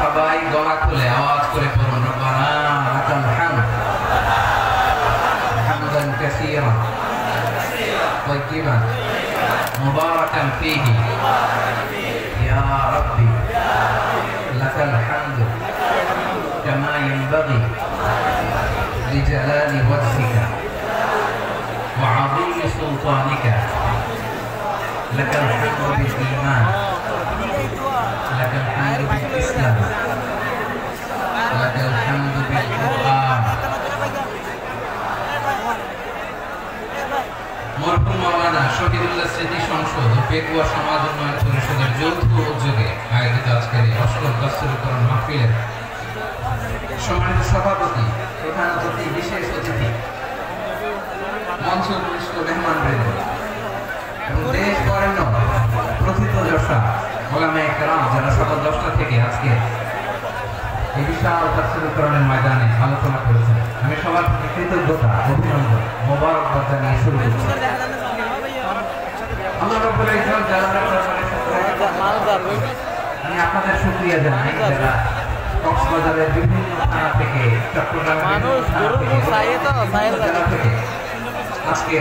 সবাই গলা খুলে আওয়াজ করে পড়ুন রব্বানা লাকাল হামদ হামদান কাসীরান তাইয়িবান মুবারাকান ফীহি ইয়া রাব্বি লাকাল হামদ কামা ইয়ানবাগি লিজালালি ওয়াজহিকা ওয়া আযীমি সুলতানিকা লাকাল হামদু বিল ঈমান لك الحمد بالإسلام لك الحمد بالقرآن মরহুম মাওলানা শহীদুল্লাহ স্মৃতি সংসদ ও পেকুয়া সমাজ উন্নয়ন পরিষদের যৌথ উদ্যোগে আয়োজিত আজকের অষ্টম কস্তূরীকরণ মাহফিলের সম্মানিত সভাপতি, প্রধান অতিথি, বিশেষ অতিথি, মঞ্চ উপবিষ্ট মেহমানবৃন্দ এবং দেশ বরেণ্য প্রথিতযশা ওলামায়ে কেরাম যারা সকাল 10টা থেকে আজকে এই বিশাল কস্তূরীকরণের ময়দানে আলোচনা করেছেন, আমি সবার প্রতি কৃতজ্ঞতা, অভিনন্দন, মোবারকবাদ জানিয়ে শুরু করছি। আল্লাহ রাব্বুল ইজ্জত জালালের দরবারে আমি আপনাদের শুকরিয়া জানাই যারা কক্সবাজারের বিভিন্ন থানা থেকে, চট্টগ্রামের জেলা থেকে আজকে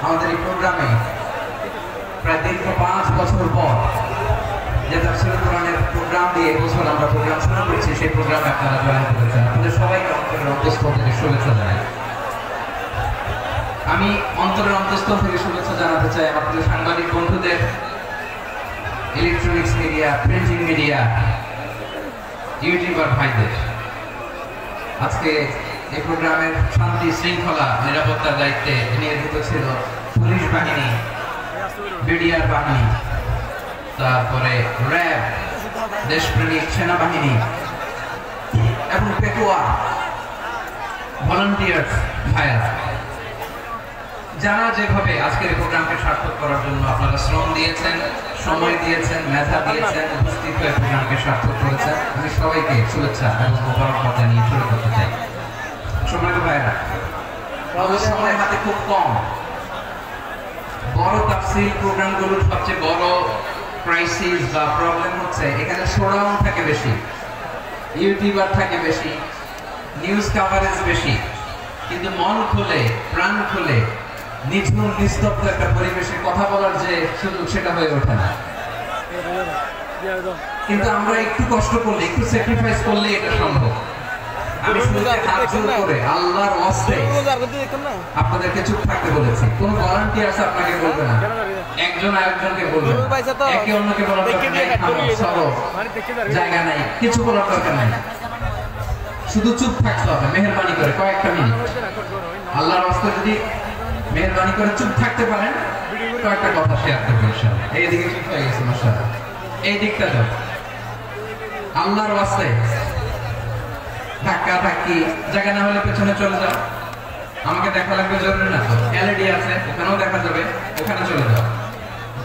আমাদের এই প্রোগ্রামে প্রায় দীর্ঘ 5 বছর পর যে তাফসীরুল কোরআনের প্রোগ্রাম দিয়ে এবছর আমরা প্রোগ্রাম শুরু করেছি, সেই প্রোগ্রামে আপনারা জয়েন করেছেন। আপনাদের সবাইকে অন্তরের অন্তঃস্থল থেকে শুভেচ্ছা জানাই। আমি অন্তরের অন্তঃস্থল থেকে শুভেচ্ছা জানাতে চাই আপনাদের সাংবাদিক বন্ধুদের, electronics media, printing media, YouTuber ভাইদের। আজকে এই প্রোগ্রামের শান্তি শৃঙ্খলা নিরাপত্তার দায়িত্বে নিয়োজিত ছিল পুলিশ বাহিনী, বিডিআর বাহিনী, তারপরে র্যাব, দেশপ্রেমিক সেনাবাহিনী এবং পেকুয়া ভলান্টিয়ার্স ভাইরা, যারা যেভাবে আজকের প্রোগ্রামকে সার্থক করার জন্য আপনারা শ্রম দিয়েছেন, সময় দিয়েছেন, মেধা দিয়েছেন, উপস্থিত হয়ে প্রোগ্রামকে সার্থক করেছেন, আমি সবাইকে শুভেচ্ছা এবং মোবারকবাদ জানিয়ে শুরু করতে চাই। সম্মানিত ভাইরা, সময় হাতে খুব কম। বড় তাফসীর প্রোগ্রামগুলোর সবচেয়ে বড় ক্রাইসিস বা প্রবলেম হচ্ছে এখানে শোডাউন থাকে বেশি, ইউটিউবার থাকে বেশি, নিউজ কভারেজ বেশি, কিন্তু মন খুলে, প্রাণ খুলে, নিঝুম নিস্তব্ধ একটা পরিবেশে কথা বলার যে সুযোগ, সেটা হয়ে ওঠে না। কিন্তু আমরা একটু কষ্ট করলে, একটু স্যাক্রিফাইস করলে এটা সম্ভব। আমি শুরুতে হাত জোর করে আল্লাহর ওয়াস্তে আপনাদেরকে চুপ থাকতে বলেছি। কোন ভলান্টিয়ার্স আপনাকে বলবে না, একজন আরেকজনকে বলবে না, একে অন্যকে বলার দরকার নাই, জায়গা নাই, কিছু বলার দরকার নাই, শুধু চুপ থাকতে হবে মেহেরবানি করে কয়েকটা মিনিট। আল্লাহর ওয়াস্তে যদি মেহেরবানি করে চুপ থাকতে পারেন, কয়েকটা কথা শেয়ার করবেন ইনশাআল্লাহ। এইদিকে চুপ হয়ে গেছে মাশাআল্লাহ, এই দিকটা যাও। আল্লাহর ওয়াস্তে ধাক্কা ধাক্কি জায়গা না হলে পেছনে চলে যাও। আমাকে দেখা লাগবে জরুরি না তো, এলইডি আছে, ওখানেও দেখা যাবে, ওখানে চলে যাও।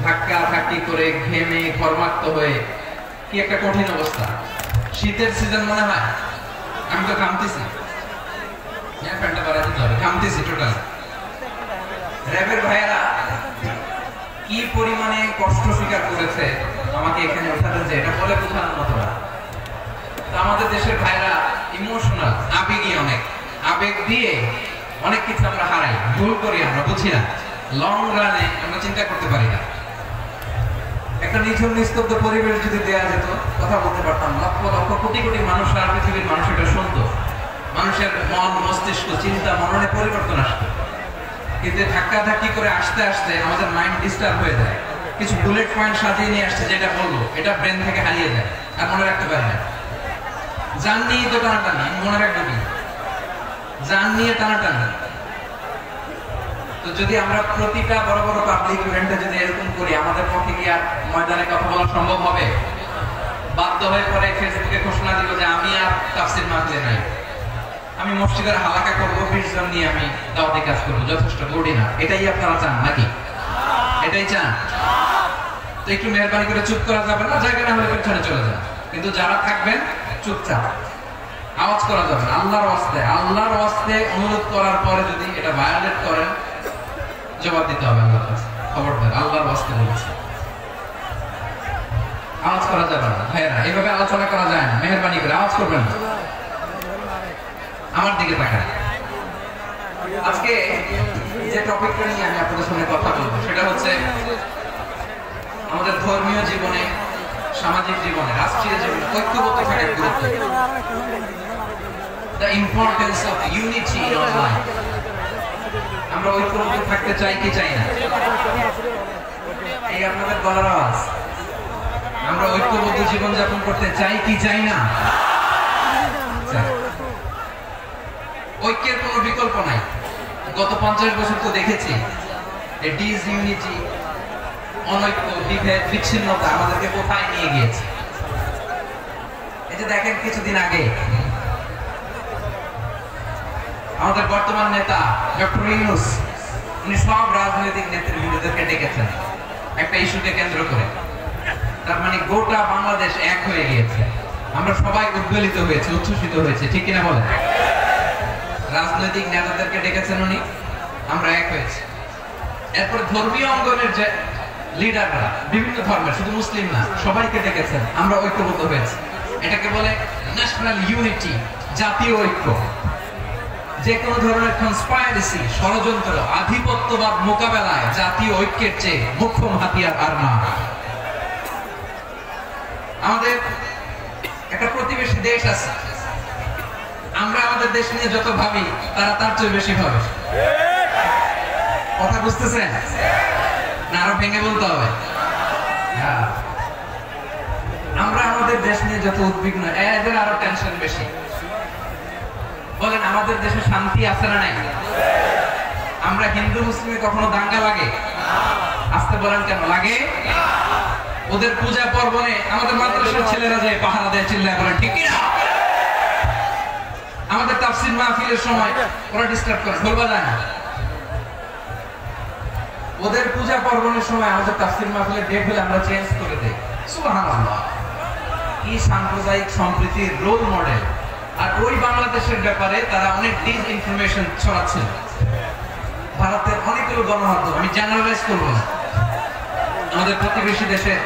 ধাক্কা ধাক্কি করে ঘেমে ঘর্মাক্ত হয়ে কি একটা কঠিন অবস্থা। শীতের সিজন মনে হয়, আমি তো ঘামতেছি, ফ্যানটা বাড়াই দিতে হবে, ঘামতেছি টোটাল। র্যাবের ভাইয়েরা কি পরিমাণে কষ্ট স্বীকার করেছে আমাকে এখানে ওঠাতে, যে এটা বলে বোঝানোর মতো না। আমাদের দেশের ভাইরা ইমোশনাল, আবেগী, অনেক আবেগ দিয়ে অনেক কিছু আমরা হারাই, ভুল করি, আমরা বুঝি না, লং রানে আমরা চিন্তা করতে পারি না। একটা নিঝুম নিস্তব্ধ পরিবেশ যদি দেওয়া যেত, কথা বলতে পারতাম, লক্ষ লক্ষ কোটি কোটি মানুষ আর পৃথিবীর মানুষ এটা শুনতো, মানুষের মন, মস্তিষ্ক, চিন্তা, মননে পরিবর্তন আসতো। কিন্তু ধাক্কা ধাক্কি করে আসতে আসতে আমাদের মাইন্ড ডিস্টার্ব হয়ে যায়। কিছু বুলেট পয়েন্ট সাজিয়ে নিয়ে আসছে, যেটা বলবো এটা ব্রেন থেকে হারিয়ে যায়, আর মনে রাখতে পারি না। জান নিয়ে তো টানাটানি, মনে রাখবো কি, জান নিয়ে টানাটানি। তো যদি আমরা প্রতিটা বড় বড় পাবলিক ইভেন্টে যদি এরকম করি, আমাদের পক্ষে কি আর ময়দানে কথা বলা সম্ভব হবে? বাধ্য হয়ে পরে ফেসবুকে ঘোষণা দিব যে আমি আর তাফসীর মাহফিলে নাই, আমি মসজিদের হালাকা করবো, 20 জন নিয়ে আমি দাওয়াতি কাজ করবো, যথেষ্ট বড়ি না। এটাই আপনারা চান নাকি? এটাই চান? তো একটু মেহরবানি করে চুপ করা যাবে না, জায়গা না হলে পেছনে চলে যান। কিন্তু যারা থাকবেন চুপচাপ, আওয়াজ করা যাবে না। আল্লাহর ওয়াস্তে, আল্লাহর ওয়াস্তে অনুরোধ করার পরে যদি এটা ভায়োলেট করেন, জবাব দিতে হবে আল্লাহর কাছে। খবরদার, আল্লাহর ওয়াস্তে বলছি। আওয়াজ করা যাবে না ভাইয়েরা, এইভাবে আলোচনা করা যায় না, মেহেরবানি করে আওয়াজ করবেন না। আমার দিকে তাকান। আজকে যে টপিকটা নিয়ে আমি আপনাদের সামনে কথা বলবো সেটা হচ্ছে আমাদের ধর্মীয় জীবনে, সামাজিক জীবনে, রাষ্ট্রীয় জীবনে ঐক্যবদ্ধ থাকার গুরুত্ব। The importance of unity in our life. আমরা ঐক্যবদ্ধ থাকতে চাই কি চাই না? এই আপনাদের গলার আওয়াজ। আমরা ঐক্যবদ্ধ জীবন যাপন করতে চাই কি চাই না? ঐক্যের কোনো বিকল্প নাই। গত 50 বছর তো দেখেছি ডিসইউনিটি, অনৈক্য, বিভেদ, বিচ্ছিন্নতা আমাদেরকে কোথায় নিয়ে গিয়েছে। এই যে দেখেন কিছুদিন আগে আমাদের বর্তমান নেতা ডক্টর ইউনূস, উনি সব রাজনৈতিক নেতৃবৃন্দদেরকে ডেকেছেন একটা ইস্যুকে কেন্দ্র করে। তার মানে গোটা বাংলাদেশ এক হয়ে গিয়েছে। আমরা সবাই উদ্বেলিত হয়েছে, উচ্ছ্বসিত হয়েছে, ঠিক কিনা বলেন? রাজনৈতিক নেতাদেরকে ডেকেছেন উনি, আমরা এক হয়েছি। এরপর ধর্মীয় অঙ্গনের যে লিডাররা, বিভিন্ন ধর্মের, শুধু মুসলিম না, সবাইকে ডেকেছেন, আমরা ঐক্যবদ্ধ হয়েছি। এটাকে বলে ন্যাশনাল ইউনিটি, জাতীয় ঐক্য। যে কোনো ধরনের কনস্পাইরেসি, ষড়যন্ত্র, আধিপত্যবাদ মোকাবেলায় জাতীয় ঐক্যের চেয়ে মুখ্য হাতিয়ার আর না। আমাদের একটা প্রতিবেশী দেশ আছে, আমরা আমাদের দেশ নিয়ে যত ভাবি তারা তার চেয়ে বেশি ভাবে। কথা বুঝতেছেন না? আরো ভেঙে বলতে হবে। আমরা আমাদের দেশ নিয়ে যত উদ্বিগ্ন, এদের আরো টেনশন বেশি। বলেন আমাদের দেশে শান্তি আছে না নাই? আমরা হিন্দু মুসলিমে কখনো দাঙ্গা লাগে? আসতে বলেন কেন লাগে? ওদের পূজা পার্বণে আমাদের মাদ্রাসার ছেলেরা যায় পাহারা দেয়, চিল্লায় বলেন ঠিক কিনা? আমাদের তাফসীর মাহফিলের সময় ওরা ডিস্টার্ব করে, বলবা যায় না। ওদের পূজা পার্বণের সময় আমাদের তাফসীর মাহফিলের ডেট হলে আমরা চেঞ্জ করে দেই। সুবহানাল্লাহ, কি সাম্প্রদায়িক সম্প্রীতির রোল মডেল। আর ওই বাংলাদেশের ব্যাপারে তারা অনেক ডিসইনফরমেশন ছড়াচ্ছিল। ভারতের অনেকগুলো গণমাধ্যম, আমি জেনারেলাইজ করবো না, আমাদের প্রতিবেশী দেশের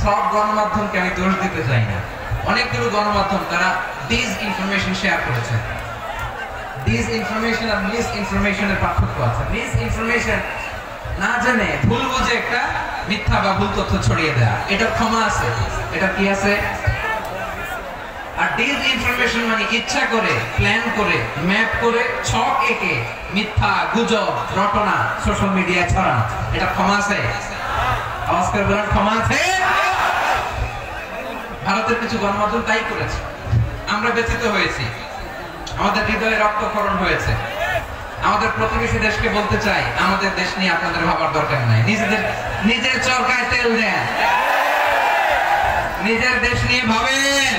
সব গণমাধ্যমকে আমি দোষ দিতে চাই না, অনেকগুলো গণমাধ্যম তারা ডিসইনফরমেশন শেয়ার করেছে। ডিসইনফরমেশন আর মিসইনফরমেশনের পার্থক্য আছে। মিসইনফরমেশন না জেনে ভুল বুঝে একটা মিথ্যা বা ভুল তথ্য ছড়িয়ে দেয়া, এটা ক্ষমা আছে, এটা কি আছে। আর ডিসইনফরমেশন মানে ইচ্ছা করে, প্ল্যান করে, ম্যাপ করে, ছক এঁকে মিথ্যা, গুজব, রটনা সোশ্যাল মিডিয়ায় ছড়ানো, এটা ক্ষমা আছে? আওয়াজ করে বলেন ক্ষমা আছে? ভারতের কিছু গণমাধ্যম তাই করেছে, আমরা ব্যথিত হয়েছি, আমাদের হৃদয়ে রক্তক্ষরণ হয়েছে। আমাদের প্রতিবেশী দেশকে বলতে চাই, আমাদের দেশ নিয়ে আপনাদের ভাবার দরকার নাই, নিজের চরকায় তেল দেন, নিজের দেশ নিয়ে ভাবেন।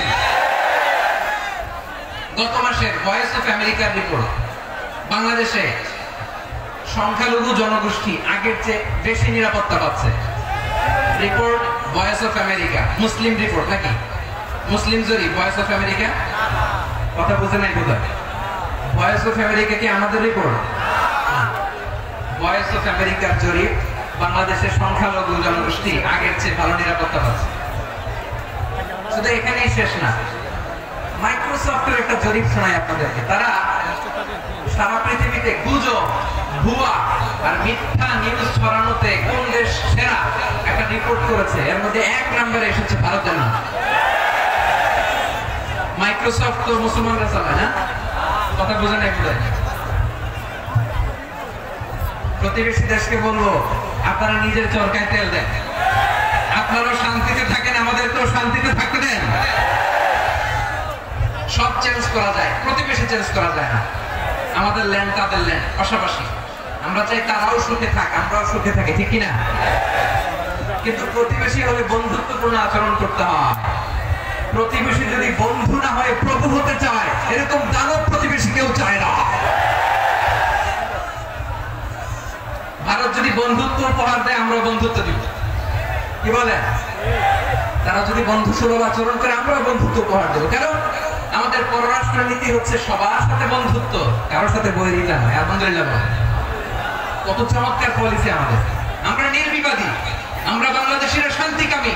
গত মাসের ভয়েস অফ আমেরিকার রিপোর্ট, বাংলাদেশে সংখ্যালঘু জনগোষ্ঠী আগের চেয়ে বেশি নিরাপত্তা পাচ্ছে। Report voice of America, Muslim report নাকি? মুসলিম জরিপ, ভয়েস অফ আমেরিকা। কথা বুঝে নাই বোধহয়। ভয়েস অফ আমেরিকা কি আমাদের রিপোর্ট? ভয়েস অফ আমেরিকার জরিপ, বাংলাদেশের সংখ্যালঘু জনগোষ্ঠী আগের চেয়ে ভালো নিরাপত্তা পাচ্ছে। শুধু এখানেই শেষ না, মাইক্রোসফটের একটা জরিপ শোনায় আপনাদেরকে। তারা সারা পৃথিবীতে গুজব, ভুয়া আর মিথ্যা নিউজ ছড়ানোতে কোন দেশ সেরা একটা রিপোর্ট করেছে। এর মধ্যে 1 নম্বরে এসেছে ভারতের নাম। মাইক্রোসফট তো মুসলমানরা চালায় না? কথা বুঝে নাই বোধহয়। প্রতিবেশী দেশকে বলবো, আপনারা নিজের চরকায় তেল দেন, আপনারাও শান্তিতে থাকেন, আমাদেরকেও শান্তিতে থাকতে দেন। সব চেঞ্জ করা যায়, প্রতিবেশী চেঞ্জ করা যায় না। আমাদের ল্যান্ড তাদের ল্যান্ড, পাশাপাশি। আমরা চাই তারাও সুখে থাক, আমরাও সুখে থাকি, ঠিক কিনা? কিন্তু প্রতিবেশী হলে বন্ধুত্বপূর্ণ আচরণ করতে হয়। প্রতিবেশী যদি বন্ধু না হয়ে প্রভু হতে চায়, এরকম দানব প্রতিবেশী কেউ চায় না। ভারত যদি বন্ধুত্ব উপহার দেয়, আমরা বন্ধুত্ব দিব, কি বলেন? তারা যদি বন্ধু সুলভ আচরণ করে, আমরা বন্ধুত্ব উপহার দেবো। কারণ আমাদের পররাষ্ট্র নীতি হচ্ছে সবার সাথে বন্ধুত্ব, কারোর সাথে বৈরিতা নয়। আলহামদুলিল্লাহ, কত চমৎকার পলিসি আমাদের। আমরা নির্বিবাদী, আমরা বাংলাদেশিরা শান্তিকামী।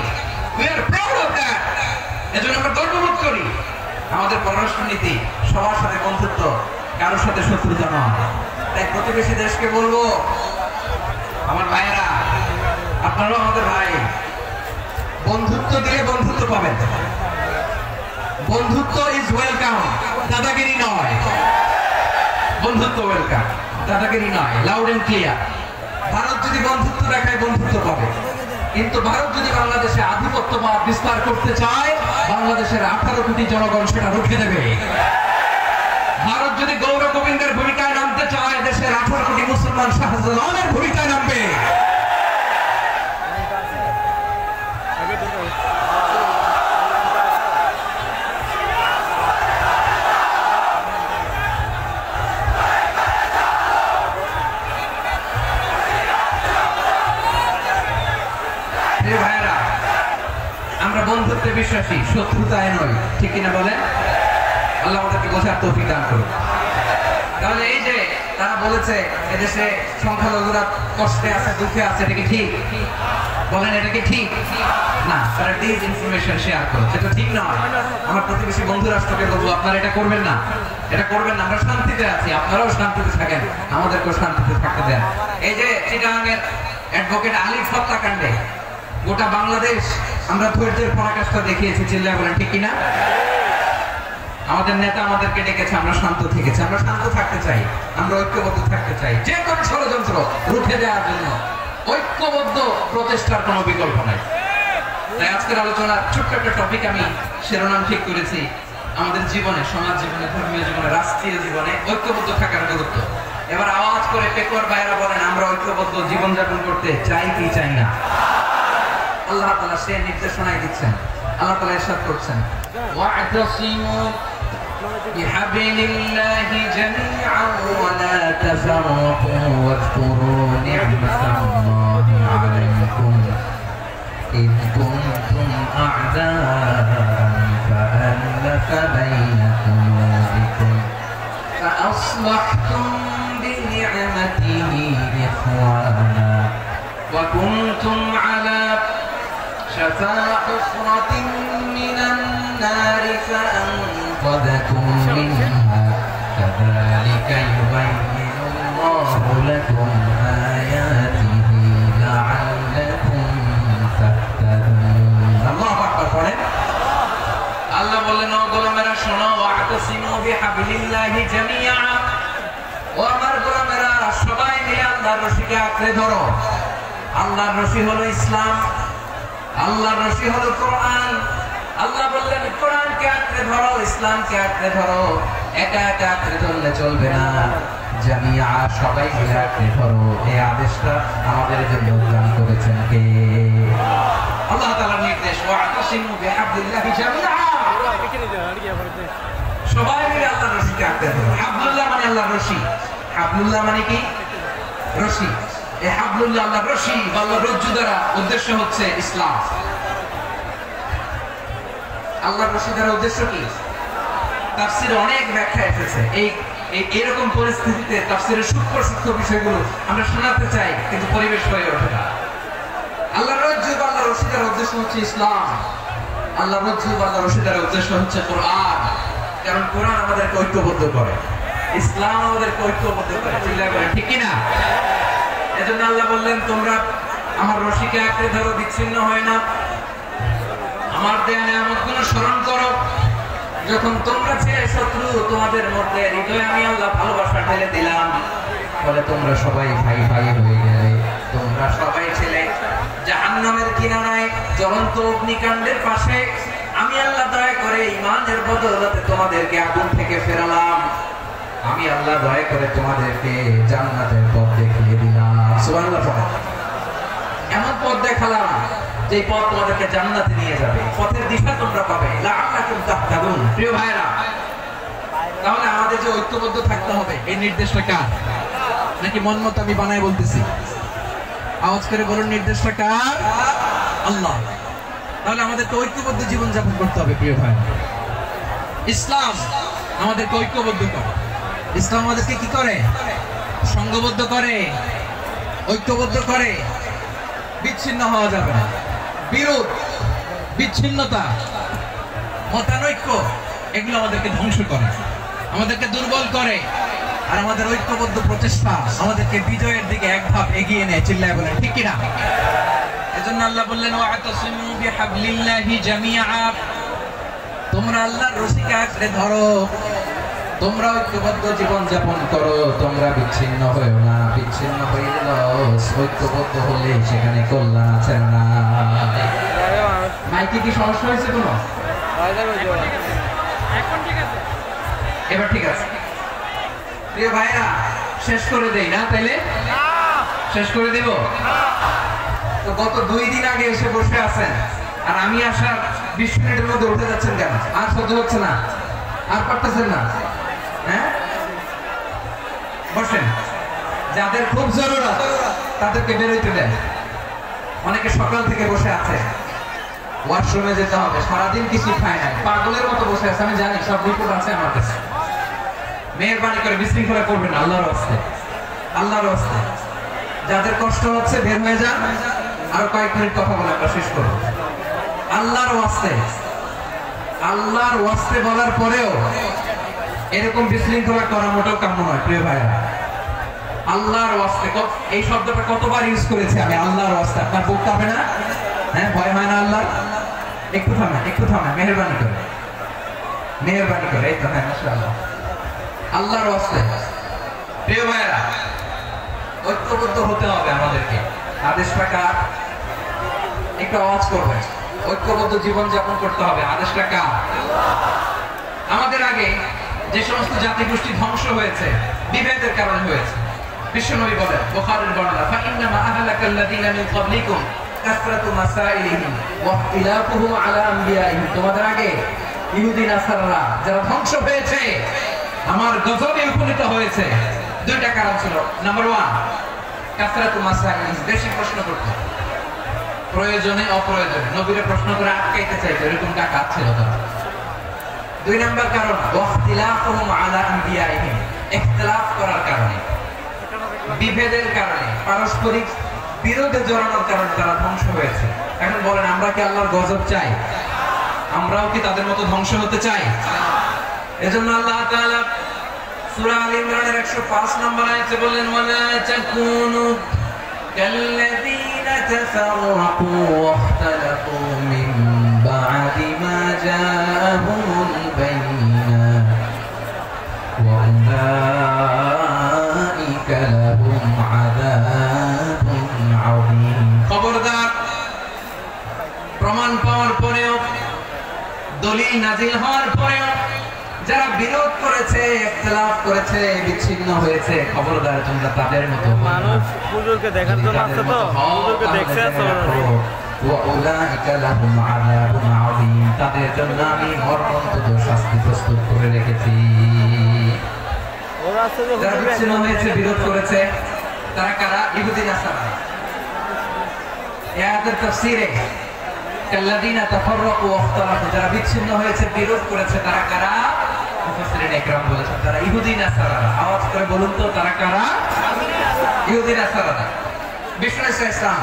We are proud of that. আমাদের পররাষ্ট্র নীতি সবার সাথে বন্ধুত্ব, কারোর সাথে শত্রুতা নয়। তাই প্রতিবেশী দেশকে বলবো, আমার ভাইয়েরা, আপনারাও আমাদের ভাই, বন্ধুত্ব দিলে বন্ধুত্ব পাবেন। বন্ধুত্ব ইজ ওয়েলকাম, দাদাগিরি নয়। বন্ধুত্ব ওয়েলকাম, দাদাগিরি নয়। Loud and clear. ভারত যদি বন্ধুত্ব দেখায়, বন্ধুত্ব পাবে। কিন্তু ভারত যদি বাংলাদেশে আধিপত্যবাদ বিস্তার করতে চায়, বাংলাদেশের 18 কোটি জনগণ সেটা রুখে দেবে। ভারত যদি গৌর গোবিন্দের ভূমিকায় নামতে চায়, দেশের 18 কোটি মুসলমান শাহজালালের ভূমিকায় নামবে। ভাইয়েরা, আমরা বন্ধুত্বে বিশ্বাসী, শত্রুতায় নয়, ঠিক কিনা বলেন? আল্লাহ আমাদেরকে বোঝার তৌফিক দান করুন। তাহলে এই যে তারা বলেছে এদেশে সংখ্যালঘুরা কষ্টে আছে, দুঃখে আছে, এটা কি ঠিক? বলেন, এটা কি ঠিক? না, তারা ডিসইনফরমেশন শেয়ার করে, সেটা ঠিক নয়। আমার প্রতিবেশী বন্ধু রাষ্ট্রকে বলবো, আপনারা এটা করবেন না, এটা করবেন না। আমরা শান্তিতে আছি, আপনারাও শান্তিতে থাকেন, আমাদেরকেও শান্তিতে থাকতে দেন। এই যে চিটাগাংয়ের অ্যাডভোকেট আলিফ হত্যাকাণ্ডে গোটা বাংলাদেশ আমরা ধৈর্যের পরাকাষ্ঠা দেখিয়েছি, চিল্লায় বলেন, ঠিক কিনা? আমাদের নেতা আমাদেরকে ডেকেছে, আমরা শান্ত থেকেছি। আমরা শান্ত থাকতে চাই, আমরা ঐক্যবদ্ধ থাকতে চাই। যে কোনো ষড়যন্ত্র রুখে দেওয়ার জন্য ঐক্যবদ্ধ প্রচেষ্টার কোনো বিকল্প নাই। তাই আজকের আলোচনার ছোট্ট একটা টপিক আমি শিরোনাম ঠিক করেছি, আমাদের জীবনে, সমাজ জীবনে, ধর্মীয় জীবনে, রাষ্ট্রীয় জীবনে ঐক্যবদ্ধ থাকার গুরুত্ব। এবার আওয়াজ করে পেকুয়ার ভাইয়েরা বলেন, আমরা ঐক্যবদ্ধ জীবনযাপন করতে চাই কি চাই না? আল্লাহ তাআলা সে নির্দেশনাই দিচ্ছেন। আল্লাহ তাআলা ইরশাদ করছেন, ওয়া'তাসিমু বিহাবিলিল্লাহি জামিআন ওয়া লা তাফাররাকু ওয়াযকুরু নি'মাতাল্লাহি আলাইকুম ইয কুনতুম আ'দাআন ফাআলাফা বাইনা কুলুবিকুম فأصبحتم بنعمته إخوانا وكنتم على شفا حفرة من النار فأنقذكم منها كذلك يبين الله لكم آياته لعلكم تهتدون الله أكبر আল্লাহ বলেন, ও গোলামেরা শোনো, ওয়া'তাসিমু বিহাবিলিল্লাহি জামিআ, ও আমার গোলামেরা সবাই মিলে আল্লাহর রশিকে আঁকড়ে ধরো। আল্লাহর রশি হলো ইসলাম, আল্লাহর রশি হলো কোরআন। আল্লাহ বললেন, কোরআনকে আঁকড়ে ধরো, ইসলামকে আঁকড়ে ধরো। একা একা আঁকড়ে ধরলে চলবে না, জামিআ, সবাই মিলে আঁকড়ে ধরো। এই আদেশটা আমাদের জন্য দান করেছেন কে? আল্লাহ তাআলার নির্দেশ, ওয়া'তাসিমু বিহাবিলিল্লাহি জামিআ, সবাই মিলে আল্লাহর রশিকে আঁকড়ে ধরো। হাবলুল্লাহ মানে আল্লাহর রশি। হাবলুল্লাহ মানে কি? রশি। এই হাবলুল্লাহ আল্লাহর রশি, আল্লাহর রজ্জু দ্বারা উদ্দেশ্য হচ্ছে ইসলাম। আল্লাহর রশি দ্বারা উদ্দেশ্য কি? তাফসীরে অনেক ব্যাখ্যা এসেছে। এরকম পরিস্থিতিতে তাফসীরের সূক্ষ্ম সূক্ষ্ম বিষয়গুলো আমরা শোনাতে চাই, কিন্তু পরিবেশ হয়ে ওঠে না। আল্লাহর রজ্জু বা আল্লাহর রশি দ্বারা উদ্দেশ্য হচ্ছে ইসলাম। আল্লাহর রজ্জু বা আল্লাহর রশি দ্বারা উদ্দেশ্য হচ্ছে কোরআন। কারণ কোরআন আমাদেরকে ঐক্যবদ্ধ করে, ইসলাম আমাদেরকে ঐক্যবদ্ধ করে, চিল্লায় বলেন, ঠিক কিনা? এজন্য আল্লাহ বললেন, তোমরা আমার রশিকে আঁকড়ে ধরো, বিচ্ছিন্ন হয় না। আমার দেয়া নিয়ামতগুলো স্মরণ করো। যখন তোমরা ছিলে শত্রু, তোমাদের মধ্যে হৃদয়ে আমি আল্লাহ ভালোবাসা ঢেলে দিলাম, ফলে তোমরা সবাই ভাই ভাই হয়ে গেলে। তোমরা সবাই ছিলে জাহান্নামের কিনারায়, জ্বলন্ত অগ্নিকাণ্ডের পাশে। আমি আল্লাহ দয়া করে ঈমানের বদৌলতে তোমাদেরকে আগুন থেকে ফেরালাম। আমি আল্লাহ দয়া করে তোমাদেরকে জান্নাতের পথ দেখিয়ে দিলাম। সুবহানাল্লাহ। এমন পথ দেখালাম যে পথ তোমাদেরকে জান্নাতে নিয়ে যাবে, পথের দিশা তোমরা পাবে। লাআল্লাকুম তাহতাদুন। প্রিয় ভাইরা, তাহলে আমাদের যে ঐক্যবদ্ধ থাকতে হবে, এই নির্দেশটা কার? নাকি মন মতো আমি বানাই বলতেছি? আওয়াজ করে বলুন, নির্দেশটা কার? আল্লাহ। তাহলে আমাদেরকে ঐক্যবদ্ধ জীবন যাপন করতে হবে। প্রিয় ভাই, ইসলাম আমাদেরকে ঐক্যবদ্ধ করে। ইসলাম আমাদেরকে কি করে? সংঘবদ্ধ করে, ঐক্যবদ্ধ করে। বিচ্ছিন্ন হওয়া যাবে না। বিরোধ, বিচ্ছিন্নতা, মতানৈক্য এগুলো আমাদেরকে ধ্বংস করে, আমাদেরকে দুর্বল করে, আর আমাদের ঐক্যবদ্ধ প্রচেষ্টা আমাদেরকে বিজয়ের দিকে এক ধাপ এগিয়ে নেয়। চিল্লায় বলেন ঠিক কিনা? এজন্য আল্লাহ বললেন ওয়াতাসিমু বিহাবলিল্লাহি জামিআ, তোমরা আল্লাহর রশিকে আঁকড়ে ধরো, তোমরা ঐক্যবদ্ধ জীবন যাপন করো, তোমরা বিচ্ছিন্ন হয়েও না। বিচ্ছিন্ন হয়ে গেল, ঐক্যবদ্ধ হলে সেখানে কল্যাণ আছে না। মাইকে কি সমস্যা হয়েছে কোনো? এবার ঠিক আছে প্রিয় ভাইরা, শেষ করে দেই না? তাইলে শেষ করে দেব তো? গত 2 দিন আগে এসে বসে আছেন, আর আমি আসার 20 মিনিটের মধ্যে উঠে যাচ্ছেন কেন? আর সহ্য হচ্ছে না? আর পারতেছেন না? হ্যাঁ, বসেন। যাদের খুব জরুরত তাদেরকে বের হইতে দেন। অনেকে সকাল থেকে বসে আছে, ওয়াশরুমে যেতে হবে, সারাদিন কিছু খায় নাই, পাগলের মতো বসে আছে। আমি জানি, সব রিপোর্ট আছে আমার কাছে। মেহেরবানি করে বিশৃঙ্খলা করবেন না, আল্লাহর ওয়াস্তে, আল্লাহর ওয়াস্তে। যাদের কষ্ট হচ্ছে বের হয়ে যান। আরো কয়েক মিনিট কথা বলে আমরা শেষ করব। আল্লাহর ওয়াস্তে, আল্লাহর ওয়াস্তে বলার পরেও এরকম বিশৃঙ্খলা করা মোটেও কাম্য নয় প্রিয় ভাইরা। আল্লাহর ওয়াস্তে, এই শব্দটা কতবার ইউজ করেছি আমি, আল্লাহর ওয়াস্তে। আপনার বুক কাঁপে না? হ্যাঁ, ভয় হয় না আল্লাহ? একটু থামেন, একটু থামেন, মেহেরবানি করে, মেহেরবানি করে। এই তো, হ্যাঁ, মাশাআল্লাহ। আল্লাহর ওয়াস্তে প্রিয় ভাইরা, ঐক্যবদ্ধ হতে হবে আমাদেরকে। আদেশটা কার? একটু আওয়াজ করবেন। ঐক্যবদ্ধ জীবন যাপন করতে হবে, আদেশটা কার? আমাদের আগে যে সমস্ত জাতিগোষ্ঠী ধ্বংস হয়েছে বিভেদের কারণে হয়েছে। বিশ্বনবী বলেন, বুখারীর বর্ণনা, ফাইন্নামা আহলাকাল্লাযীনা মিন ক্বাবলিকুম কাসরাতু মাসাইলিহিম ওয়া ইখতিলাফুহুম আলা আমবিয়াইহিম। তোমাদের আগে ইহুদি নাসারারা যারা ধ্বংস হয়েছে, আমার গজবে উপনীত হয়েছে, 2টা কারণ ছিল। নাম্বার 1, কাসরাতু মাসাইলিহিম, বেশি প্রশ্ন করত, প্রয়োজনে অপ্রয়োজনে নবীরে প্রশ্ন করে আটকাইতে চাইতো, এরকম ডাকাত ছিল তারা। 2 নাম্বার কারণ, ওয়াখতিলাফুহুম আলা আমবিয়াইহিম, ইখতিলাফ করার কারণে, বিভেদের কারণে, পারস্পরিক বিরোধে জড়ানোর কারণে তারা ধ্বংস হয়েছে। এখন বলেন, আমরা কি আল্লাহর গজব চাই? আমরাও কি তাদের মতো ধ্বংস হতে চাই? এজন্য আল্লাহ তাআলা সূরা আল ইমরানের 105 নম্বর আয়াতে বললেন, ওয়ালা তাকুনু কাল্লাযীনা তাফাররাকু ওয়াখতালাফু মিন বা'দি মা জাআহুমুল বায়িনাত ওয়া উলাইকা লাহুম আযাবুন আযীম। খবরদার, প্রমাণ পাওয়ার পরেও, দলিল নাজিল হওয়ার পরেও যারা বিরোধ করেছে, ইখতিলাফ করেছে, বিচ্ছিন্ন হয়েছে, খবরদার তোমরা তাদের মতো মানুষ হুজুরকে দেখার জন্য আসছে, তো হুজুরকে দেখছে ওয়া উলাইকা লাহুম আযাবুন আযীম, তাদের জন্য আমি মর্মন্তুদ শাস্তি প্রস্তুত করে রেখেছি। যারা বিচ্ছিন্ন হয়েছে, বিরোধ করেছে, তারা কারা? ইহুদি নাসারা। এই আয়াতের তাফসীরে কাল্লাযীনা তাফাররাকু ওয়াখতালাফু, যারা বিচ্ছিন্ন হয়েছে, বিরোধ করেছে, তারা কারা? মুফাসসিরিন ইকরাম বলেছেন তারা ইহুদি নাসারা। আওয়াজ করে বলুন তো, তারা কারা? ইহুদি নাসারা। বিষ্ণু ইসলাম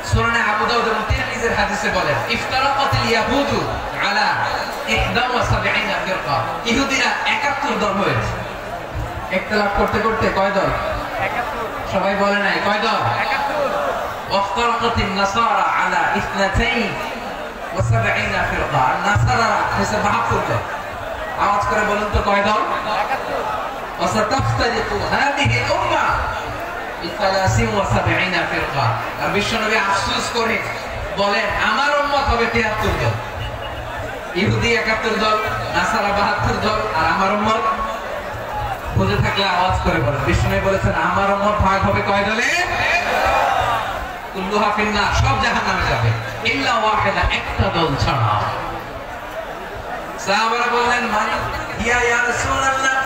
সূরা আবু দাউদ এবং তিরমিজির হাদিসে বলেন, ইফতারাকাতিল ইয়াহুদু আলা 71 ফিরকা, ইহুদিরা 71 দল হয়েছে। ইখতিলাফ করতে করতে কয় দল? 71। সবাই বলে নাই, কয় দল? 71। ওয়াফতারাকাতিন নাসারা আলা 72 ফিরকা, নাসারা হচ্ছে 72 দল। আওয়াজ করে বলুন তো, কয় দল? 71। ওয়াসাতাফতারিকু হাদিহি উম্মাহ লি 73 ফিরকা। আর বিশ্বনবী আফসোস করে বলেন, আমার উম্মত হবে 73 দল। ইহুদি 71 দল, নাসারা 72 দল, আর আমার উম্মত, বুঝে থাকলে আওয়াজ করে বলেন। বিশ্বনবী বলেছেন, আমার উম্মত ভাগ হবে কয় দলে? কুল্লুহা ফিন্নার, সব জাহান্নামে যাবে, ইল্লা ওয়াহিদা, একটা দল ছাড়া। সাহাবারা বললেন, মান ইয়া রাসূলুল্লাহ,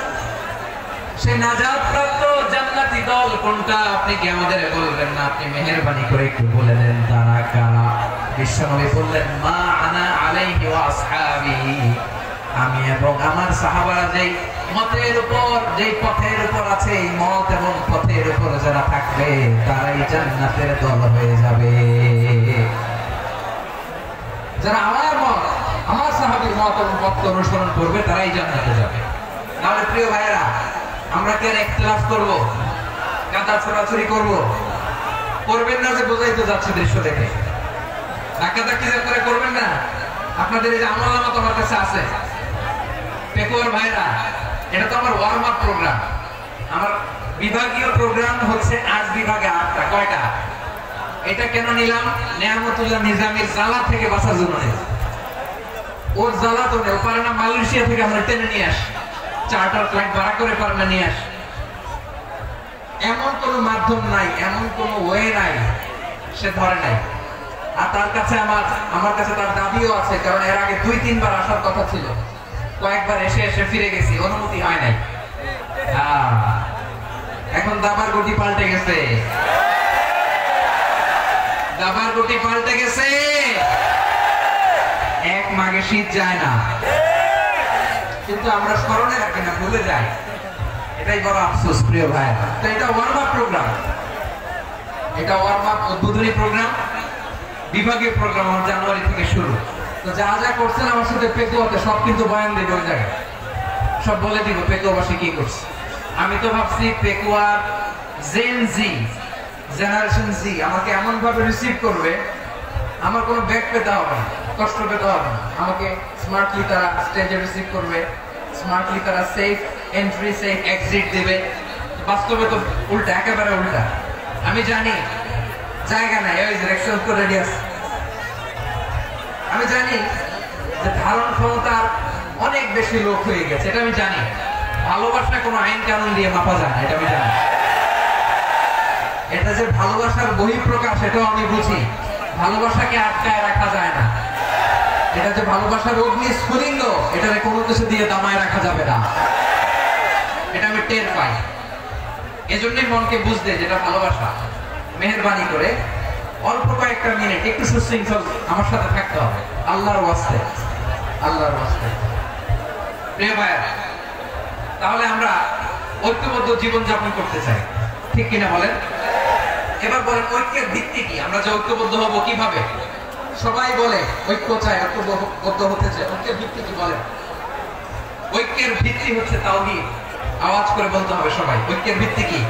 সেই নাজাত প্রাপ্ত জান্নাতি দল কোনটা? আপনি কি আমাদের বলবেন না? আপনি মেহেরবানি করে একটু বলে দেন তারা কারা? বিশ্বনবী বললেন, মা আনা আলাইহি ওয়া আসহাবি, আমি এবং আমার সাহাবারা যেই মতের উপর, যেই পথের উপর আছে, এই মত এবং পথের উপর যারা থাকবে তারাই জান্নাতের দল হয়ে যাবে। যারা আমার মত, আমার সাহাবা নবীর মত এবং পথ অনুসরণ করবে তারাই জান্নাতে যাবে। তাহলে প্রিয় ভাইয়েরা, আমরা কি আর ইখতিলাফ করব, কাদা ছোড়াছুড়ি করব? করবেন না যে বোঝাই তো যাচ্ছে দৃশ্য দেখে। ধাক্কাধাক্কি করে করবেন না। আপনাদের এই যে আমলনামা তোমার কাছে আছে পেকুয়ার ভাইরা, এটা তো আমার ওয়ার্ম আপ প্রোগ্রাম। আমার বিভাগীয় প্রোগ্রাম হচ্ছে 8 বিভাগে 8টা। কয়টা? এটা কেন নিলাম? নেয়ামতুল্লাহ নিজামীর জ্বালা থেকে বাঁচার জন্য নিলাম। ওর জ্বালা তো নেই, পারে না মালয়েশিয়া থেকে আমরা টেনে নিয়ে আসি, চার্টার ফ্লাইট ভাড়া করে পারে না নিয়ে আসি। এমন কোন মাধ্যম নাই, এমন কোন ওয়ে নাই সে ধরে নাই। আর তার কাছে আমার কাছে তার দাবিও আছে, কারণ এর আগে 2-3 বার আসার কথা ছিল, কয়েকবার এসে ফিরে গেছি, অনুমতি হয় নাই। এখন দাবার গুটি পাল্টে গেছে, দাবার গুটি পাল্টে গেছে। এক মাঘে শীত যায় না, কিন্তু আমরা স্মরণে রাখি না, ভুলে যাই। এটাই বড় আফসোস প্রিয় ভাই। তো এটা ওয়ার্ম আপ প্রোগ্রাম, এটা ওয়ার্ম আপ উদ্বোধনী প্রোগ্রাম, বিভাগীয় প্রোগ্রাম আমার জানুয়ারি থেকে শুরু। তো যা যা করছেন আমার সাথে পেকুয়াতে সব কিন্তু বয়ান দেবে ওই জায়গায়, সব বলে দিব পেকুয়াবাসী কি করছে। আমি তো ভাবছি পেকুয়ার জেনারেশন জি আমাকে এমন ভাবে রিসিভ করবে, আমার কোনো ব্যাক পেতে হবে না, কষ্ট পেতে হবে না। আমাকে স্মার্টলি তারা স্টেজে রিসিভ করবে, স্মার্টলি তারা সেফ এন্ট্রি সেফ এক্সিট দেবে। বাস্তবে তো উল্টা, একেবারে উল্টা। আমি জানি জায়গা নাই, ওই যে রিকশা করে রেডি আছে। আমি জানি যে ধারণ ক্ষমতার অনেক বেশি লোক হয়ে গেছে, এটা আমি জানি। ভালোবাসা কোনো আইন কানুন দিয়ে মাপা যায় না, এটা আমি জানি। এটা যে ভালোবাসার বহিঃপ্রকাশ, এটাও আমি বুঝি। ভালোবাসাকে আটকায় রাখা যায় না। এটা যে ভালোবাসার অগ্নি স্ফুলিঙ্গ, এটাকে কোনো কিছু দিয়ে দামায় রাখা যাবে না, এটা আমি টের পাই। এজন্যই মনকে বুঝতে যেটা ভালোবাসা, মেহেরবানি করে অল্প কয়েকটা মিনিট একটু সুশৃঙ্খল আমার সাথে থাকতে হবে, আল্লাহর ওয়াস্তে, আল্লাহর ওয়াস্তে। প্রিয় ভাইরা, তাহলে আমরা ঐক্যবদ্ধ জীবন যাপন করতে চাই, ঠিক কিনা বলেন? এবার বলেন ঐক্যের ভিত্তি কি? আমরা যে ঐক্যবদ্ধ হব কিভাবে? সবাই বলে ঐক্য চাই, ঐক্যবদ্ধ হতে চাই। ঐক্যের ভিত্তি কি বলেন? ঐক্যের ভিত্তি হচ্ছে তাওহীদ। আওয়াজ করে বলতে হবে সবাই, ঐক্যের ভিত্তি কি?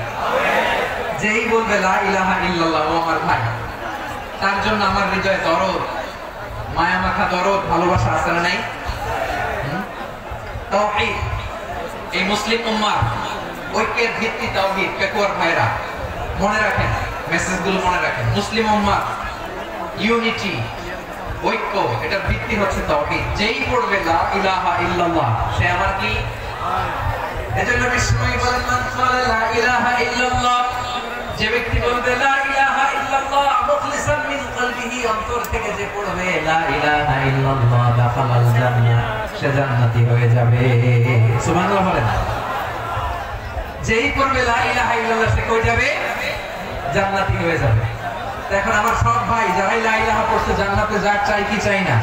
যেই বলবে লা ইলাহা ইল্লাল্লাহ ও আমার ভাই, তার জন্য আমার হৃদয়ে দরদ, মায়া মাখা দরদ, ভালোবাসা আছে না নাই? তাওহীদ। এই মুসলিম উম্মাহ ঐক্যের ভিত্তি তাওহীদ। পেকুয়ার ভাইরা মনে রাখেন, মেসেজগুলো মনে রাখেন। মুসলিম উম্মাহ ইউনিটি, ঐক্য, এটার ভিত্তি হচ্ছে তাওহীদ। যেই পড়বে লা ইলাহা ইল্লাল্লাহ সে আমার কি? এজন্য বিষ্ণুই বলেন মান ক্বালা লা ইলাহা ইল্লাল্লাহ, যে ব্যক্তি বলবে লা ইলাহা ইল্লাল্লাহ মুখলিসান মিন কলবিহি, অন্তর থেকে যে পড়বে লা ইলাহা ইল্লাল্লাহ দাখালাল জান্নাহ, সে জান্নাতি হয়ে যাবে। সুবহানাল্লাহ বলেন। যেই পড়বে লা ইলাহা ইল্লাল্লাহ সে কই যাবে? জান্নাতি হয়ে যাবে। এখন আমার সব ভাই যারাই লা ইলাহা পড়ছে জান্নাতে যাক, চাই কি চাই না?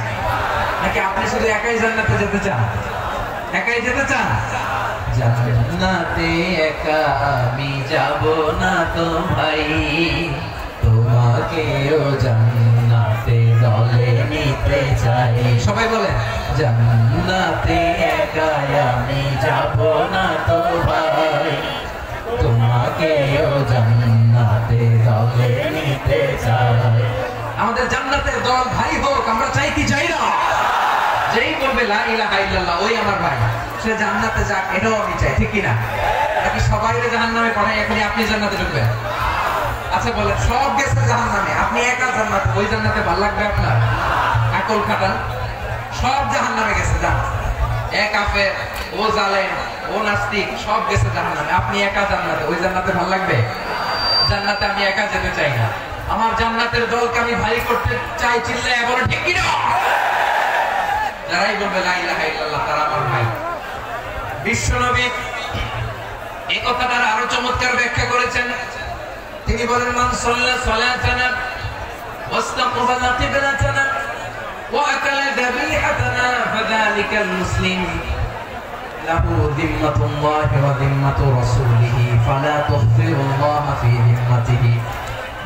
নাকি আপনি শুধু একাই জান্নাতে যেতে চান? একাই যেতে চান? জান্নাতে একা আমি যাব না তো ভাই, তোমাকেও জান্নাতে দলে নিতে চাই। সবাই বলেন জান্নাতে একা আমি যাব না তো ভাই, তোমাকেও জান্নাতে দলে নিতে চাই। আমাদের জান্নাতের দল ভাই হোক, আমরা চাই কি চাই না? যেই বলবে লা ইলাহা ইল্লাল্লাহ ওই আমার ভাই, সে জান্নাতে যাক, এটাও আমি চাই, ঠিক কি না? নাকি সবাই জাহান্নামে পড়ে এখনই আপনি জান্নাতে ঢুকবেন? আচ্ছা বলেন, সব গেছে জাহান্নামে, আপনি একা জান্নাতে, ওই জান্নাতে ভালো লাগবে আপনার? আকল খাটান। সব জাহান্নামে গেছে, যান। এক কাফের, ও জালেম, ও নাস্তিক, সব গেছে জাহান্নামে, আপনি একা জান্নাতে, ওই জান্নাতে ভালো লাগবে? জান্নাতে আমি একা যেতে চাই না, আমার জান্নাতের দলকে আমি ভাই করতে চাই। চিল্লায় বলেন ঠিক কি না? যারাই বলবে লা ইলাহা ইল্লাল্লাহ তারা আমার ভাই। বিশ্বনবী এই কথাটা আরো চমৎকার ব্যাখ্যা করেছেন। তিনি বলেন মান সাল্লা সালাতানা ওয়াস্তাকবালা কিবলাতানা ওয়া আকালা যাবিহাতানা ফাযালিকাল মুসলিম লাহু যিম্মাতুল্লাহি ওয়া যিম্মাতু রাসূলিহি ফালা তুখফিরুল্লাহ ফি যিম্মাতিহি।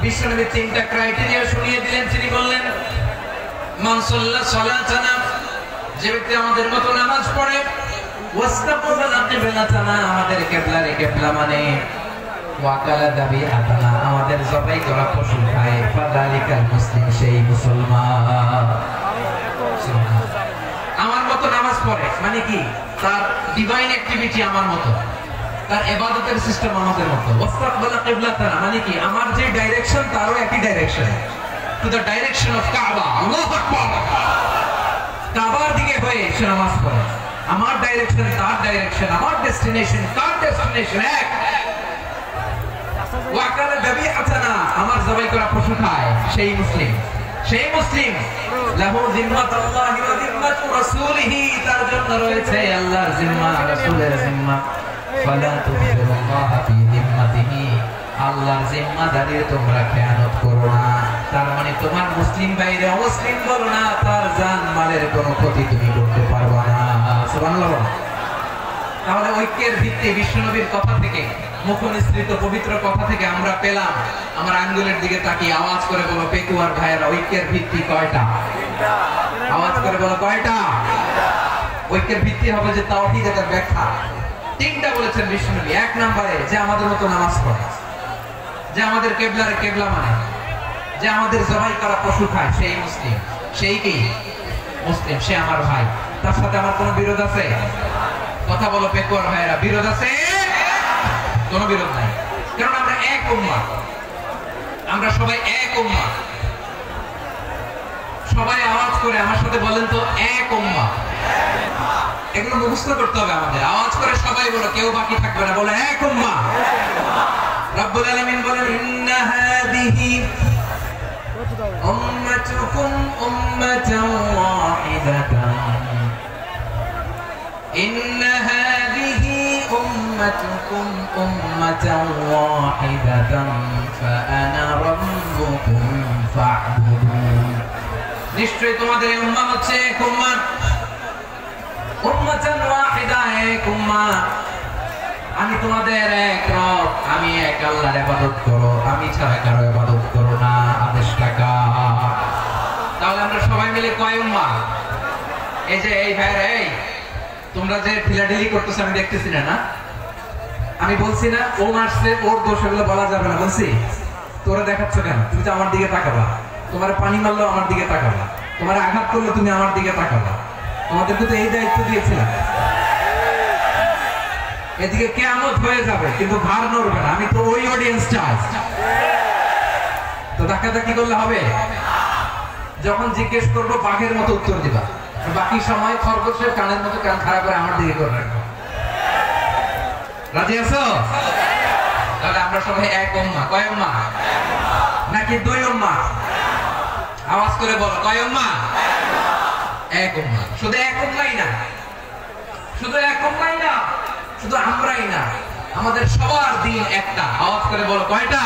বিশ্বনবী তিনটা ক্রাইটেরিয়া শুনিয়ে দিলেন। তিনি বললেন মান সাল্লা সালাতানা, যে ব্যক্তি আমাদের মতো নামাজ পড়ে ওয়াস্তাকবালা কিবলাতানা আমাদের কিবলারে কিবলা মানে ওয়াকালা দাবি আতানা আমাদের জবাই করা পশু খায় ফাদালিকাল মুসলিম সেই মুসলমান আমার মতো নামাজ পড়ে মানে কি তার ডিভাইন অ্যাক্টিভিটি আমার মতো তার ইবাদতের সিস্টেম আমাদের মতো ওয়াস্তাকবালা কিবলাতানা মানে কি আমার যে ডাইরেকশন তারও একই direction to the direction of কাবা আল্লাহু আকবার কাবার দিকে হয়ে সে নামাজ পড়ে আমার ডাইরেকশন তার ডাইরেকশন আমার ডেস্টিনেশন তার ডেস্টিনেশন এক ওয়াকালা দাবিআতানা আমার জবাই করা পশু খায় সেই মুসলিম লাহু জিম্মাতুল্লাহি ওয়া জিম্মাতু রাসূলিহি তার জন্য রয়েছে আল্লাহর জিম্মা রাসূলের জিম্মা ফালা তুযিরুল্লাহ ফি জিম্মাতিহি আল্লাহর জিম্মাদারি তোমরা খেয়ানত করো না তার মানে তোমার মুসলিম ভাইরে অমুসলিম বলো না তার জান মালের কোনো ক্ষতি তুমি করতে পারবে না সুবহানাল্লাহ তাহলে ঐক্যের ভিত্তি বিশ্বনবীর কথা থেকে মুখনিসৃত পবিত্র কথা থেকে আমরা পেলাম আমার আঙ্গুলের দিকে তাকিয়ে আওয়াজ করে বলো পেকুয়ার ভাইয়েরা ঐক্যের ভিত্তি কয়টা আওয়াজ করে বলো কয়টা ঐক্যের ভিত্তি হবে যে তাওহীদ এর ব্যাখ্যা তিনটা বলেছেন বিশ্বনবী এক নম্বরে যে আমাদের মতো নামাজ পড়ে যে আমাদের কিবলারে কিবলা মানে যে আমাদের জবাই করা পশু খায় সেই মুসলিম সেই কি মুসলিম সে আমার ভাই তার সাথে আমার কোনো বিরোধ আছে কথা বলো পেকুয়ার ভাইয়েরা বিরোধ আছে কোনো বিরোধ নাই কারণ আমরা এক উম্মাহ আমরা সবাই এক উম্মাহ সবাই আওয়াজ করে আমার সাথে বলেন তো এক উম্মাহ এগুলো মুখস্থ করতে হবে আমাদের আওয়াজ করে সবাই বলো কেউ বাকি থাকবে না বলো এক উম্মাহ রব্বুল আলামিন বলেন ইন্না হাদিহি উম্মাতুকুম উম্মাতান ওয়াহিদাতান ইন্না হাদিহি উম্মাতুকুম উম্মাতান ওয়াহিদাতান ফাআনা রাব্বুকুম ফা'বুদুন নিশ্চয়ই তোমাদের এই উম্মাহ হচ্ছে এক উম্মাহ উম্মাতান ওয়াহিদা এক উম্মাহ আমি তোমাদের এক রব আমি এক আল্লাহর ইবাদত করো আমি ছাড়া কারো ইবাদত করো না আদেশটা কার তাহলে আমরা সবাই মিলে কয় উম্মাহ এই যে এই ভাইরা এই তোমরা যে ঢিলাঢিলি করতেছ আমি দেখতেছি না আমি বলছি না ও মারছে ওর দোষ এগুলো বলা যাবে না বলছি তোরা দেখাচ্ছ কেন তুমি তো আমার দিকে তাকাবা তোমার পানি মারলেও আমার দিকে তাকাবা তোমার আঘাত করলে তুমি আমার দিকে তাকাবা তোমাদেরকে তো এই দায়িত্ব দিয়েছিলাম এদিকে কিয়ামত হয়ে যাবে কিন্তু ভার নড়বে না আমি তো ওই অডিয়েন্সটা তো ধাক্কাধাক্কি করলে হবে যখন জিজ্ঞেস করবো বাঘের মতো উত্তর দিবা বাকি সময় খরগোশের কানের মতো কান খাড়া করে আমার দিকে করে রাখবো রাজি আছো তাহলে আমরা সবাই এক উম্মাহ কয় উম্মাহ নাকি দুই উম্মাহ আওয়াজ করে বলো কয় উম্মাহ এক উম্মাহ শুধু এক উম্মাহই না শুধু এক উম্মাহই না শুধু আমরাই না আমাদের সবার দিন একটা আওয়াজ করে বলো কয়টা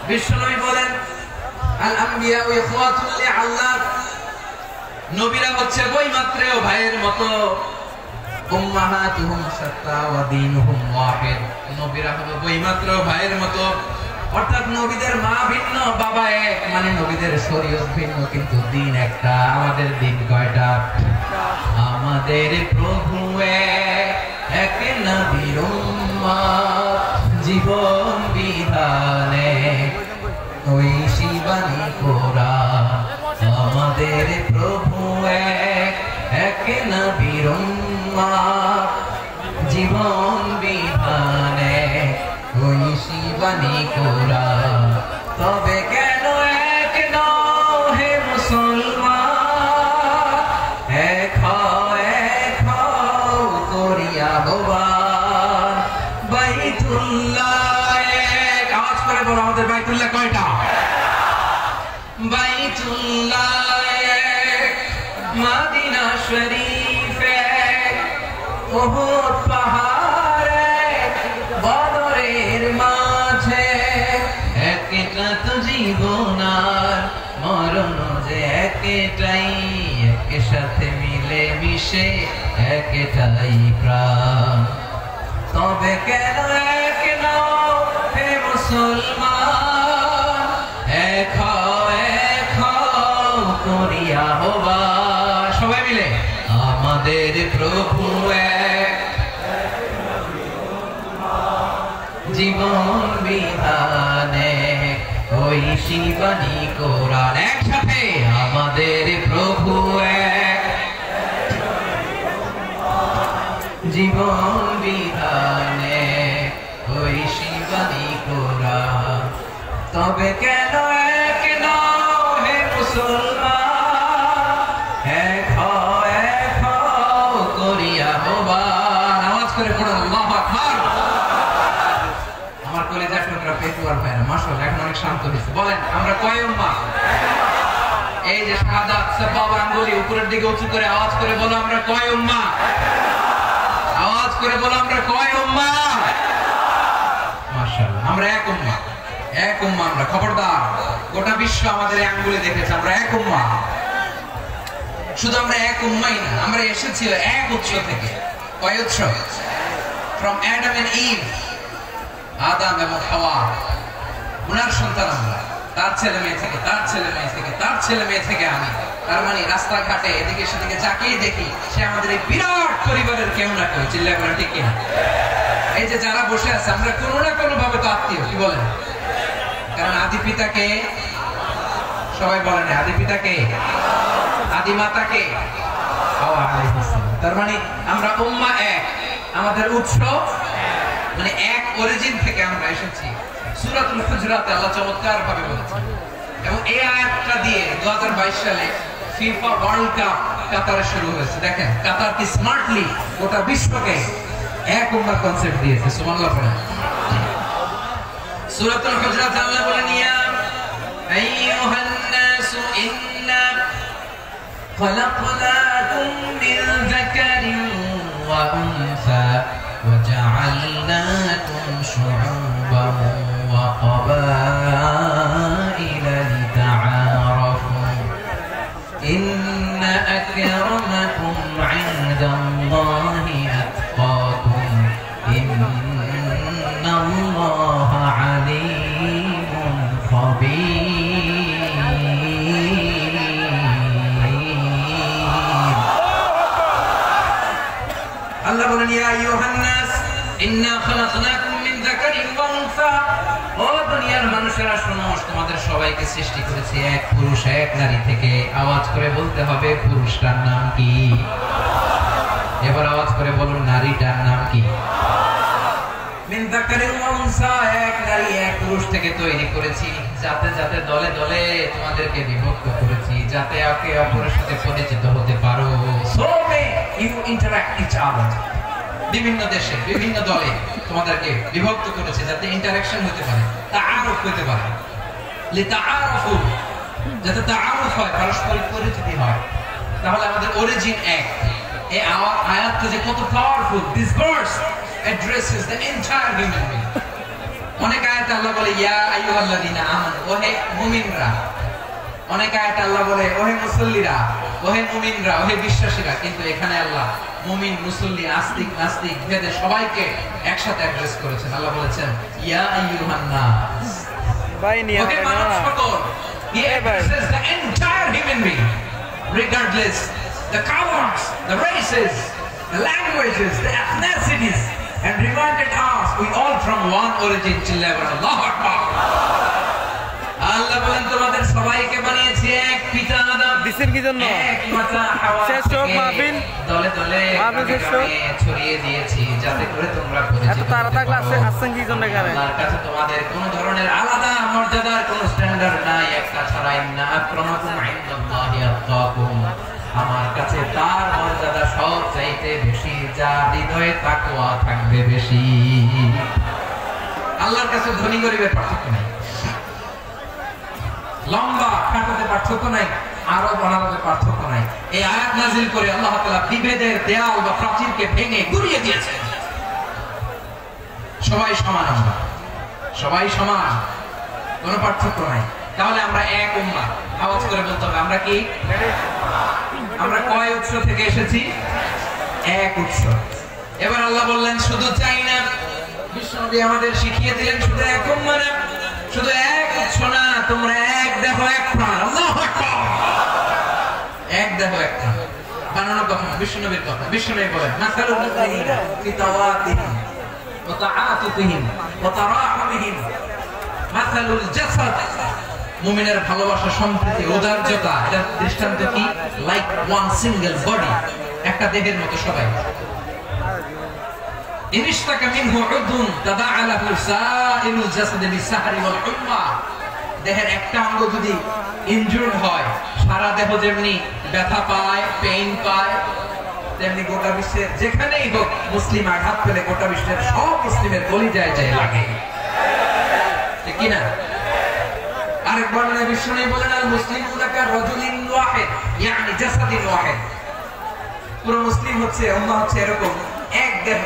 বিশ্বনবী বলেন আল আম্বিয়া ওয়া ইখওয়াতুল লিআল্লাহ নবীরা হচ্ছে বৈমাত্রেয় ভাইয়ের মতো উম্মাহাতুহুম শাত্তা ওয়া দীনুহুম ওয়াহিদ নবীরা হলো বৈমাত্রেয় ভাইয়ের মতো অর্থাৎ নবীদের মা ভিন্ন বাবা এক মানে নবীদের শরীয়ত ভিন্ন কিন্তু দিন একটা আমাদের দিন কয়টা আমাদের প্রভু এক নবীর উম্মত জীবন বিধানে ওই শিবানী কোরআন আমাদের প্রভু এক নবীর উম্মত জীবন বিধানে ওই শিবানী কোরআন তবে কেন এক নও হে মুসলমান এক করিয়া আহ্বান বাইতুল্লাহ এক আওয়াজ করে বলো আমাদের বাইতুল্লাহ কয়টা বাইতুল্লাহ এক মদিনা শরীফ এক উহুদ পাহাড় এক বদরের মাঝে একটা তো জীবন আর মরণ যে একটাই একের সাথে মিলে মিশে একটাই প্রাণ তবে কেন এক নও হে মুসলমান এক করিয়া হবা সবাই মিলে আমাদের প্রভু এক, জীবন বিধানে ওই শিবানী কোরআন। একসাথে আমাদের প্রভু এক, জীবন বিধানে ওই শিবানী কোরআন। তবে কেন এক নও হে মুসলমান, এক হও করিয়া আহ্বান। আওয়াজ করে পড়ো আল্লাহু আকবার। আমার কলেজা টুকরা পেটুয়ার ভাইরা মাশাআল্লাহ এখন অনেক শান্ত হয়েছে। বলেন আমরা কয় উম্মাহ? এই যে শাহাদাত সাবাব আঙ্গুলি উপরের দিকে উঁচু করে আওয়াজ করে বলো আমরা কয় উম্মাহ? আওয়াজ করে বলো আমরা কয় উম্মাহ? মাশাআল্লাহ আমরা এক উম্মাহ, এক উম্মাহ আমরা। খবরদার, গোটা বিশ্ব আমাদের এই আঙ্গুলে দেখেছে আমরা এক উম্মাহ। শুধু আমরা এক উম্মাই না, আমরা এসেছি এক উৎস থেকে। কয় উৎস? ফ্রম অ্যাডাম এন্ড ইভ, আদম এবং হাওয়া, উনার সন্তান আমরা। তার ছেলে মেয়ে থেকে, তার ছেলে মেয়ে থেকে, তার ছেলে মেয়ে থেকে আমি। তার মানে রাস্তাঘাটে এদিকে সেদিকে যাকেই দেখি সে আমাদের এই বিরাট পরিবারের কেউ না কেউ। চিল্লা করে ঠিক কিনা? এই যে যারা বসে আছে আমরা কোনো না কোনো ভাবে তো আত্মীয়, কি বলেন? কারণ আদি পিতাকে সবাই বলেন, আদি পিতাকে, আদি মাতাকে, হাওয়া আলাইহিস সালাম। তার মানে আমরা উম্মাহ এক, আমাদের উৎস মানে এক অরিজিন থেকে আমরা এসেছি। সূরাতুল হুজরাতে আল্লাহ চমৎকার ভাবে বলেছেন এবং এই আয়াতটা দিয়ে 2022 সালে ফিফা ওয়ার্ল্ড কাপ কাতারে শুরু হয়েছে। দেখেন কাতার কি স্মার্টলি গোটা বিশ্বকে এক উম্মাহ কনসেপ্ট দিয়েছে। সুবহানাল্লাহ পড়েন। সূরাতুল হুজরাতে আল্লাহ বলেন ইয়া আইয়ুহান নাসু ইন্না খলাকনাকুম মিন যাকারিন ওয়া উনসা وجعلناكم شعوبا وقبائل لتعارفوا إن أكرمكم عند الله أتقاكم إن الله عليم خبير الله বলেন ইয়া আইয়ুহান নাস ইন্না খালাকনাকুম মিন যাকারিন ওয়া উনসা। ও দুনিয়ার মানুষেরা শোনো, তোমাদের সবাইকে সৃষ্টি করেছি এক পুরুষ এক নারী থেকে। আওয়াজ করে বলতে হবে পুরুষটার নাম কি? এবার আওয়াজ করে বলুন নারীটার নাম কি? মিন যাকারিন ওয়া উনসা, এক নারী এক পুরুষ থেকে তৈরি করেছি। যাতে যাতে দলে দলে তোমাদেরকে বিভক্ত করেছি, যাতে একে অপরের সাথে পরিচিত হতে পারো। So may you interact each other. বিভিন্ন দেশে বিভিন্ন দলে তোমাদেরকে বিভক্ত করেছে যাতে ইন্টারঅ্যাকশন হতে পারে, তাআরুফ হতে পারে। লিতাআরুফু, যাতে তাআরুফ হয়, পারস্পরিক পরিচিতি হয়। তাহলে আমাদের অরিজিন এক। এই আয়াতটা যে কত powerful. This verse addresses the entire human being. অনেক আয়াতে আল্লাহ বলে ইয়া আইয়ুহাল্লাযীনা আমানু, ওহে মুমিনরা। অনেক আয়াতে আল্লাহ বলে ওহে মুসল্লিরা, ওহে মুমিনরা, ওহে বিশ্বাসীরা। কিন্তু এখানে আল্লাহ মুমিন মুসল্লি আস্তিক নাস্তিক ভেদে সবাইকে একসাথে অ্যাড্রেস করেছেন। আল্লাহ বলেছেন ইয়া আইয়ুহান নাস, ওহে মানব সকল। He addresses the entire human being, regardless the colors, the races, the languages, the ethnicities, and reminded us we all from one origin. Allahu Akbar. আল্লাহ বলেন তোমাদের সবাইকে বানিয়েছি এক পিতা আদম। দিছেন কি জন্য? এক মাতা হাওয়া। শেষ হোক মাহফিল, দলে দলে ছড়িয়ে দিয়েছি যাতে করে তোমরা পরিচিত হতে পারো। এত তাড়া থাকলে আসছেন কি জন্য এখানে? আল্লাহর কাছে তোমাদের কোনো ধরনের আলাদা মর্যাদার কোনো স্ট্যান্ডার্ড নাই। একটা ছাড়া ইন্না আক্রামাকুম ইনদাল্লাহি আতকাকুম, আমার কাছে তার মর্যাদা সব চাইতে বেশি, যার হৃদয়ে তাকওয়া থাকবে বেশি। আল্লাহর কাছে ধনী গরিবের পার্থক্য নাই, লম্বা খাটাতে পার্থক্য নাই, আরো বানাতে পার্থক্য নাই। এই আয়াত নাযিল করে আল্লাহ তাআলা বিভেদের দেয়াল বা প্রাচীরকে ভেঙে গুড়িয়ে দিয়েছেন। সবাই সমান, আমরা সবাই সমান, কোনো পার্থক্য নাই। তাহলে আমরা এক উম্মাহ। আওয়াজ করে বলতে হবে আমরা কি? আমরা কয় উৎস থেকে এসেছি? এক উৎস। এবার আল্লাহ বললেন শুধু চাই না, বিশ্বনবী আমাদের শিখিয়ে দিলেন শুধু এক উম্মাহ না, শুধু এক উৎস না, তোমরা এক দেহ এক প্রাণ। আল্লাহু আকবার। এক দেহ এক প্রাণ। বানানো কথা, বিশ্বনবীর কথা। বিশ্বনবী বলেন মাসালুল মুমিনিনা ফি তাওয়াতিহিম ওয়া তাআতুহিম ওয়া তারাহুমিহিম মাসালুল জাসাদ, মুমিনের ভালোবাসা, সম্প্রীতি, উদারতা, এর দৃষ্টান্ত কি? লাইক ওয়ান সিঙ্গেল বডি, একটা দেহের মতো সবাই। ইনিশতাকা মিনহু উদুন তাদাআ লাহু সাইলুল জাসাদি বিসাহরি ওয়াল হুম্মা, দেহের একটা অঙ্গ যদি ইনজুরড হয় সারা দেহ যেমনি ব্যথা পায়, পেইন পায়, তেমনি গোটা বিশ্বের যেখানেই হোক মুসলিম আঘাত পেলে গোটা বিশ্বের সব মুসলিমের কলিজায় যায় লাগে, ঠিক কি না? আরেক বর্ণনায় বিশ্বনবী বলেন আল মুসলিমুনা কা রাজুলিন ওয়াহিদ ইয়ানি জাসাদিন ওয়াহিদ, পুরো মুসলিম হচ্ছে, উম্মাহ হচ্ছে এরকম এক দেহ,